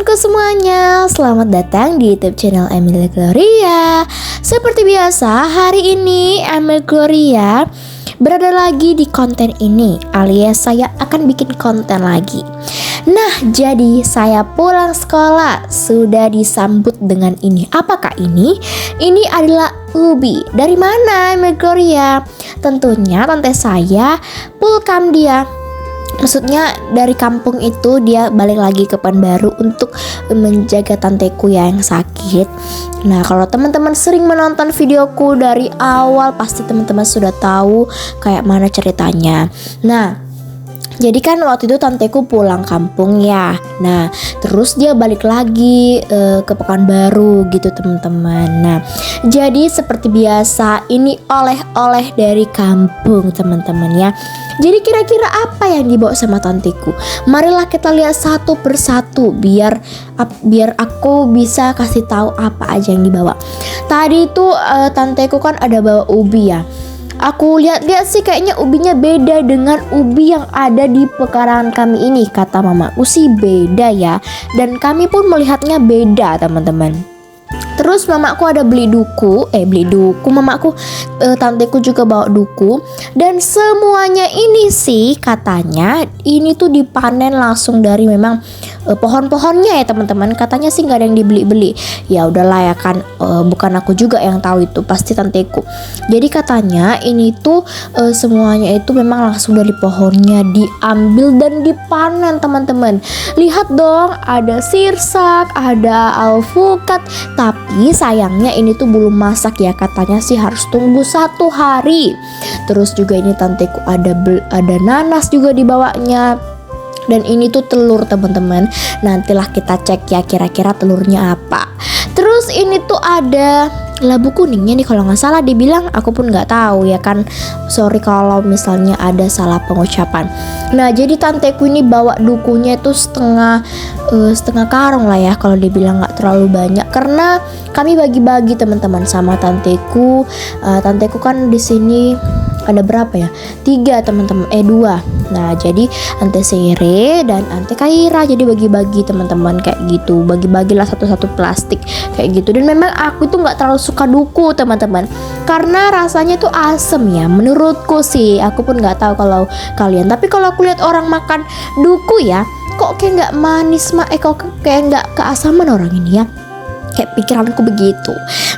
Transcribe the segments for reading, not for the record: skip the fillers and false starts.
teman-temanku semuanya, selamat datang di YouTube channel Emily Gloria. Seperti biasa, hari ini Emily Gloria berada lagi di konten ini, alias saya akan bikin konten lagi. Nah, jadi saya pulang sekolah sudah disambut dengan ini. Apakah ini? Ini adalah ubi. Dari mana Emily Gloria? Tentunya tante saya pulkam dia. Maksudnya dari kampung itu dia balik lagi ke Pekanbaru untuk menjaga tanteku yang sakit. Nah, kalau teman-teman sering menonton videoku dari awal, pasti teman-teman sudah tahu kayak mana ceritanya. Nah, jadi kan waktu itu tanteku pulang kampung ya. Nah, terus dia balik lagi ke Pekanbaru gitu teman-teman. Nah, jadi seperti biasa ini oleh-oleh dari kampung teman-teman ya. Jadi kira-kira apa yang dibawa sama tanteku? Marilah kita lihat satu persatu biar aku bisa kasih tahu apa aja yang dibawa. Tadi itu tanteku kan ada bawa ubi ya. Aku lihat-lihat sih kayaknya ubinya beda dengan ubi yang ada di pekarangan kami ini. Kata mamaku sih beda ya. Dan kami pun melihatnya beda teman-teman. Terus mamaku ada beli duku, mamaku tanteku juga bawa duku. Dan semuanya ini sih katanya ini tuh dipanen langsung dari memang pohon-pohonnya ya teman-teman. Katanya sih nggak ada yang dibeli-beli. Ya udahlah ya kan, bukan aku juga yang tahu itu, pasti tanteku. Jadi katanya ini tuh semuanya itu memang langsung dari pohonnya diambil dan dipanen teman-teman. Lihat dong, ada sirsak, ada alpukat, tapi sayangnya ini tuh belum masak ya. Katanya sih harus tunggu 1 hari. Terus juga ini tanteku ada nanas juga dibawanya. Dan ini tuh telur teman-teman. Nantilah kita cek ya kira-kira telurnya apa. Terus ini tuh ada labu kuningnya nih kalau nggak salah dibilang, aku pun nggak tahu ya kan. Sorry kalau misalnya ada salah pengucapan. Nah, jadi tanteku ini bawa dukunya itu setengah karung lah ya kalau dibilang, nggak terlalu banyak karena kami bagi-bagi teman-teman sama tanteku. Tanteku kan di sini ada berapa ya? 3 teman-teman, 2. Nah, jadi Ante Sere dan Ante Kaira, jadi bagi-bagi teman-teman kayak gitu. Bagi-bagilah satu-satu plastik kayak gitu. Dan memang aku tuh nggak terlalu suka duku teman-teman, karena rasanya tuh asem ya. Menurutku sih, aku pun nggak tahu kalau kalian. Tapi kalau aku lihat orang makan duku ya, kok kayak nggak manis kok kayak nggak keasaman orang ini ya. Kayak pikiranku begitu.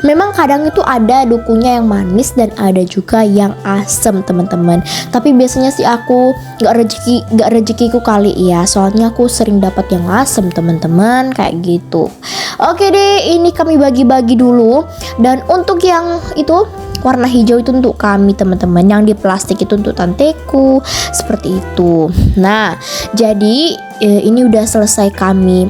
Memang kadang itu ada dukunya yang manis dan ada juga yang asem teman-teman. Tapi biasanya sih aku nggak rezekiku kali ya. Soalnya aku sering dapat yang asem teman-teman kayak gitu. Oke deh, ini kami bagi-bagi dulu. Dan untuk yang itu warna hijau itu untuk kami teman-teman, yang di plastik itu untuk tanteku, seperti itu. Nah, jadi ini udah selesai kami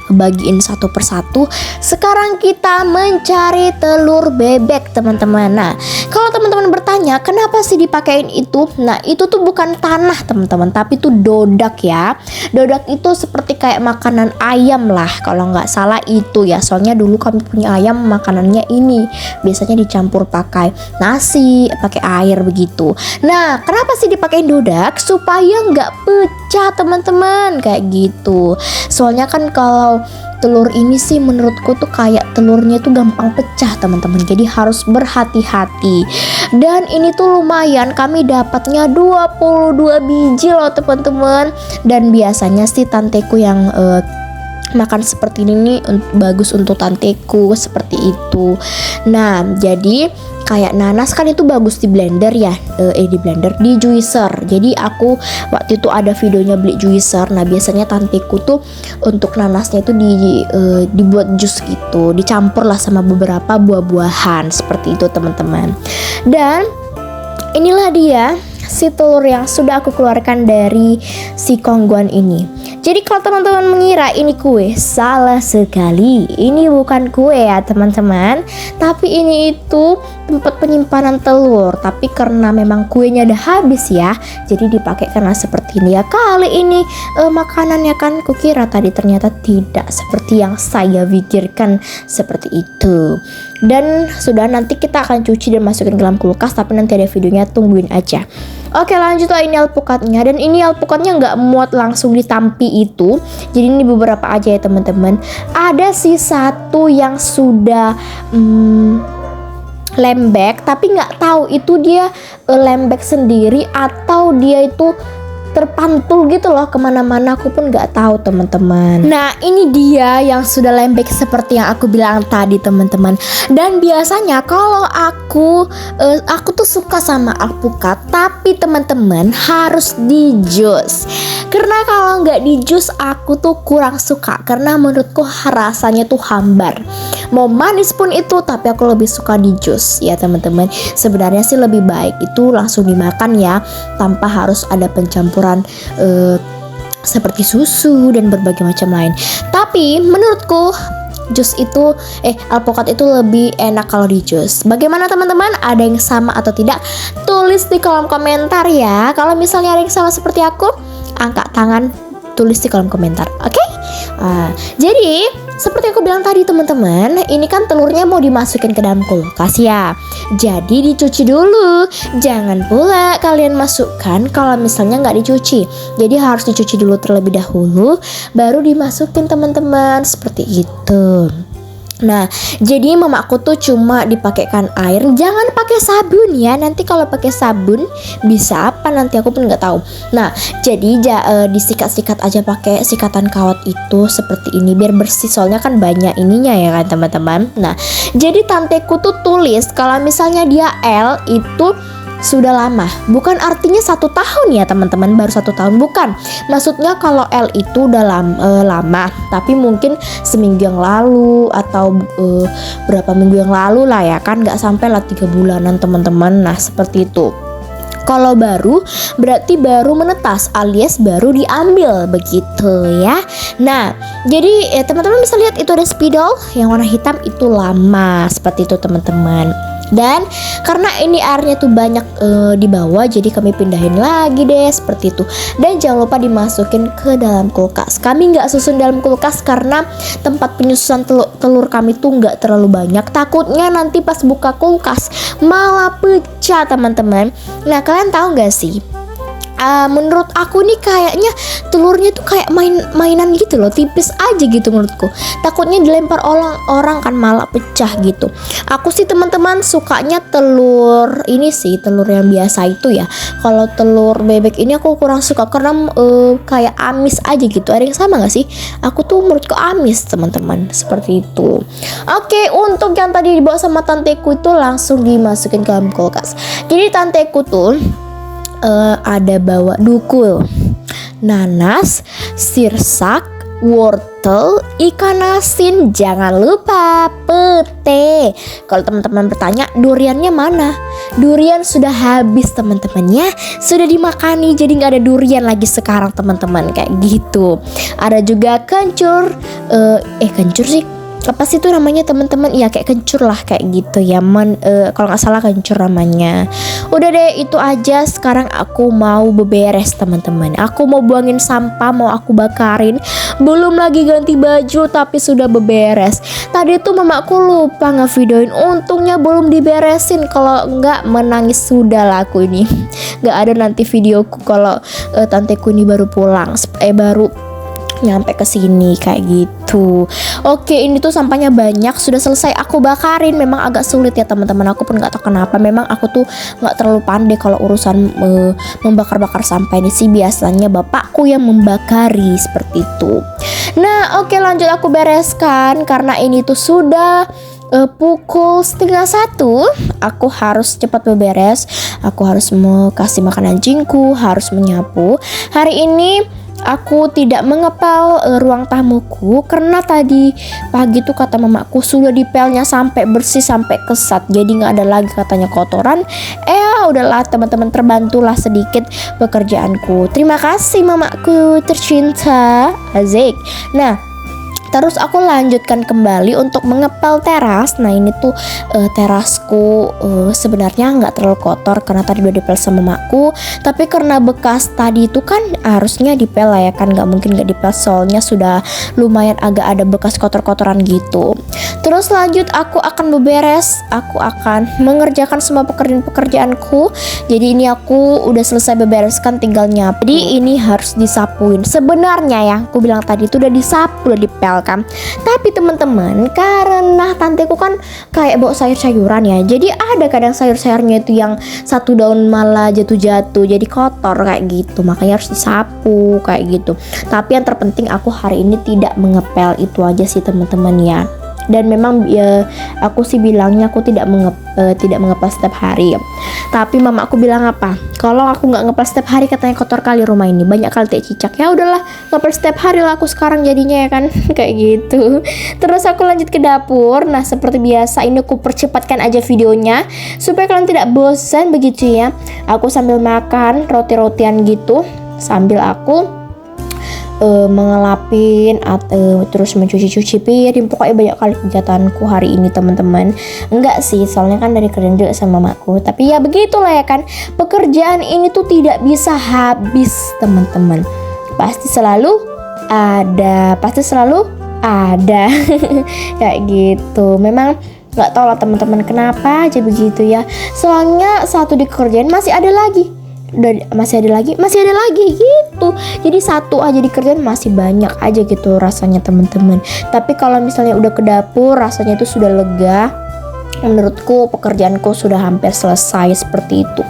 bagiin satu persatu. Sekarang kita mencari telur bebek teman-teman. Nah, kalau teman-teman bertanya kenapa sih dipakein itu, nah itu tuh bukan tanah teman-teman, tapi tuh dodak ya. Dodak itu seperti kayak makanan ayam lah kalau nggak salah itu ya. Soalnya dulu kami punya ayam, makanannya ini biasanya dicampur pakai nasi, pakai air begitu. Nah, kenapa sih dipakein dodak? Supaya nggak pecah teman-teman kayak gitu. Soalnya kan kalau telur ini sih menurutku tuh kayak telurnya tuh gampang pecah teman-teman. Jadi harus berhati-hati. Dan ini tuh lumayan, kami dapatnya 22 biji loh teman-teman. Dan biasanya sih tanteku yang makan seperti ini bagus untuk tanteku seperti itu. Nah, jadi kayak nanas kan itu bagus di blender ya, di juicer. Jadi aku waktu itu ada videonya beli juicer. Nah, biasanya tanteku tuh untuk nanasnya itu dibuat jus gitu, dicampur lah sama beberapa buah-buahan seperti itu teman-teman. Dan inilah dia si telur yang sudah aku keluarkan dari si kongguan ini. Jadi kalau teman-teman mengira ini kue, salah sekali. Ini bukan kue ya teman-teman, tapi ini itu tempat penyimpanan telur. Tapi karena memang kuenya udah habis ya, jadi dipakai karena seperti ini ya. Kali ini makanannya kan kukira tadi ternyata tidak seperti yang saya pikirkan seperti itu. Dan sudah, nanti kita akan cuci dan masukin ke dalam kulkas, tapi nanti ada videonya, tungguin aja. Oke, lanjut lah, ini alpukatnya. Dan ini alpukatnya nggak muat langsung ditampi itu. Jadi ini beberapa aja ya teman-teman. Ada sih satu yang sudah lembek, tapi nggak tahu itu dia lembek sendiri atau dia itu terpantul gitu loh kemana-mana, aku pun nggak tahu teman-teman. Nah ini dia yang sudah lembek seperti yang aku bilang tadi teman-teman. Dan biasanya kalau aku tuh suka sama alpukat, tapi teman-teman harus di jus. Karena kalau nggak di jus aku tuh kurang suka, karena menurutku rasanya tuh hambar. Mau manis pun itu, tapi aku lebih suka di jus ya teman-teman. Sebenarnya sih lebih baik itu langsung dimakan ya, tanpa harus ada pencampuran seperti susu dan berbagai macam lain. Tapi menurutku jus itu alpukat itu lebih enak kalau di jus. Bagaimana teman-teman? Ada yang sama atau tidak? Tulis di kolom komentar ya. Kalau misalnya ada yang sama seperti aku, angkat tangan, tulis di kolom komentar. Oke? Jadi seperti aku bilang tadi teman-teman, ini kan telurnya mau dimasukin ke dalam kulkas ya. Jadi dicuci dulu. Jangan pula kalian masukkan kalau misalnya nggak dicuci. Jadi harus dicuci dulu terlebih dahulu, baru dimasukin teman-teman, seperti itu. Nah, jadi mamaku tuh cuma dipakaikan air, jangan pakai sabun ya. Nanti kalau pakai sabun bisa apa nanti aku pun nggak tahu. Nah, jadi disikat-sikat aja pakai sikatan kawat itu seperti ini biar bersih. Soalnya kan banyak ininya ya kan teman-teman. Nah, jadi tanteku tuh tulis kalau misalnya dia L itu sudah lama, bukan artinya 1 tahun ya teman-teman, baru 1 tahun, bukan. Maksudnya kalau L itu udah lama, tapi mungkin seminggu yang lalu atau berapa minggu yang lalu lah ya kan, nggak sampai lah 3 bulanan teman-teman. Nah seperti itu. Kalau baru berarti baru menetas alias baru diambil begitu ya. Nah jadi teman-teman bisa lihat itu ada spidol yang warna hitam itu lama, seperti itu teman-teman. Dan karena ini airnya tuh banyak di bawah, jadi kami pindahin lagi deh seperti itu. Dan jangan lupa dimasukin ke dalam kulkas. Kami nggak susun dalam kulkas karena tempat penyusunan telur kami tuh nggak terlalu banyak. Takutnya nanti pas buka kulkas malah pecah teman-teman. Nah kalian tahu nggak sih? Menurut aku nih kayaknya telurnya tuh kayak mainan gitu loh, tipis aja gitu menurutku. Takutnya dilempar orang kan malah pecah gitu. Aku sih teman-teman sukanya telur ini sih, telur yang biasa itu ya. Kalau telur bebek ini aku kurang suka karena kayak amis aja gitu. Ada yang sama gak sih? Aku tuh menurutku amis teman-teman, seperti itu. Oke, untuk yang tadi dibawa sama tanteku itu langsung dimasukin ke dalam kulkas. Jadi tanteku tuh ada bawa dukul, nanas, sirsak, wortel, ikan asin, jangan lupa pete. Kalau teman-teman bertanya duriannya mana? Durian sudah habis teman-teman ya, sudah dimakani, jadi nggak ada durian lagi sekarang teman-teman, kayak gitu. Ada juga kencur, kencur sih apa sih itu namanya teman-teman? Iya kayak kencur lah kayak gitu ya. Kalau nggak salah kencur namanya. Udah deh itu aja. Sekarang aku mau beberes teman-teman. Aku mau buangin sampah, mau aku bakarin. Belum lagi ganti baju tapi sudah beberes. Tadi tuh mamaku lupa ngevideoin. Untungnya belum diberesin. Kalau nggak menangis sudah lah aku ini. Nggak ada nanti videoku kalau tanteku ini baru pulang. Baru nyampe ke sini kayak gitu. Oke, ini tuh sampahnya banyak, sudah selesai aku bakarin. Memang agak sulit ya teman-teman, aku pun nggak tahu kenapa. Memang aku tuh nggak terlalu pandai kalau urusan membakar-bakar sampah ini sih. Biasanya bapakku yang membakari seperti itu. Nah oke, lanjut aku bereskan karena ini tuh sudah pukul 12:30. Aku harus cepat beberes. Aku harus mau kasih makan anjingku, harus menyapu. Hari ini aku tidak mengepel ruang tamuku karena tadi pagi tuh kata mamaku sudah dipelnya sampai bersih sampai kesat, jadi nggak ada lagi katanya kotoran. Udahlah teman-teman, terbantulah sedikit pekerjaanku. Terima kasih mamaku tercinta. Asik. Nah Terus aku lanjutkan kembali untuk mengepel teras. Nah ini tuh terasku sebenarnya nggak terlalu kotor karena tadi udah dipel sama mamaku. Tapi karena bekas tadi itu kan harusnya dipel lah ya kan, nggak mungkin nggak dipel soalnya sudah lumayan agak ada bekas kotor-kotoran gitu. Terus lanjut aku akan beberes, aku akan mengerjakan semua pekerjaan-pekerjaanku. Jadi ini aku udah selesai bebereskan, tinggal nyapu. Jadi ini harus disapuin. Sebenarnya ya aku bilang tadi itu udah disapu, udah dipel kan. Tapi teman-teman, karena tanteku kan kayak bawa sayur-sayuran ya, jadi ada kadang sayur-sayurnya itu yang satu daun malah jatuh-jatuh jadi kotor kayak gitu, makanya harus disapu kayak gitu. Tapi yang terpenting aku hari ini tidak mengepel, itu aja sih teman-teman ya. Dan memang ya aku sih bilangnya aku tidak mengepel setiap hari. Tapi mama aku bilang apa? Kalau aku nggak ngepel setiap hari katanya kotor kali rumah ini, banyak kali cicak. Ya udahlah, ngepel setiap hari lah aku sekarang jadinya ya kan. Kayak gitu. Terus aku lanjut ke dapur. Nah seperti biasa ini aku percepatkan aja videonya supaya kalian tidak bosan begitu ya. Aku sambil makan roti-rotian gitu sambil aku mengelapin atau terus mencuci-cuci piring. Pokoknya banyak kali kegiatanku hari ini teman-teman. Enggak sih, soalnya kan dari kerjaan juga sama mamaku. Tapi ya begitulah ya kan, pekerjaan ini tuh tidak bisa habis teman-teman. Pasti selalu ada kayak gitu. Memang nggak tahu lah teman-teman kenapa aja begitu ya. Soalnya satu di kerjaan masih ada lagi gitu. Jadi satu aja di kerjaan masih banyak aja gitu rasanya teman-teman. Tapi kalau misalnya udah ke dapur rasanya itu sudah lega. Menurutku pekerjaanku sudah hampir selesai seperti itu.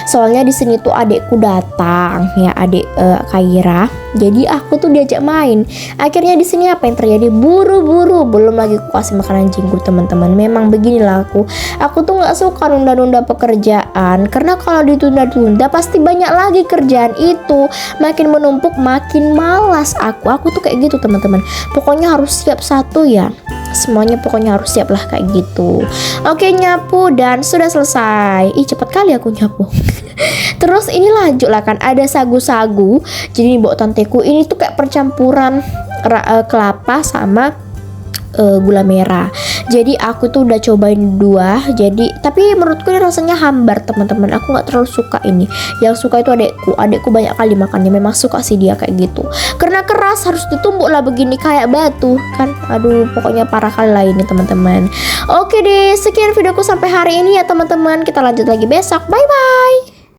Soalnya di sini tuh adekku datang ya, adik Kaira. Jadi aku tuh diajak main. Akhirnya di sini apa yang terjadi? Buru-buru. Belum lagi aku kasih makanan jenggot teman-teman. Memang beginilah aku. Aku tuh nggak suka nunda-nunda pekerjaan karena kalau ditunda-tunda pasti banyak lagi kerjaan itu. Makin menumpuk makin malas aku. Aku tuh kayak gitu teman-teman. Pokoknya harus siap satu ya. Semuanya pokoknya harus siap lah kayak gitu. Oke, nyapu dan sudah selesai. Ih cepet kali aku nyapu. Terus ini lanjut lah kan, ada sagu-sagu. Jadi ini bawa tanteku, ini tuh kayak percampuran kelapa sama gula merah. Jadi aku tuh udah cobain dua. Jadi tapi menurutku ini rasanya hambar teman-teman. Aku nggak terlalu suka ini. Yang suka itu adekku banyak kali makannya. Memang suka sih dia kayak gitu. Karena keras harus ditumbuk lah begini kayak batu kan. Aduh pokoknya parah kali lah ini teman-teman. Oke deh, sekian videoku sampai hari ini ya teman-teman. Kita lanjut lagi besok. Bye bye.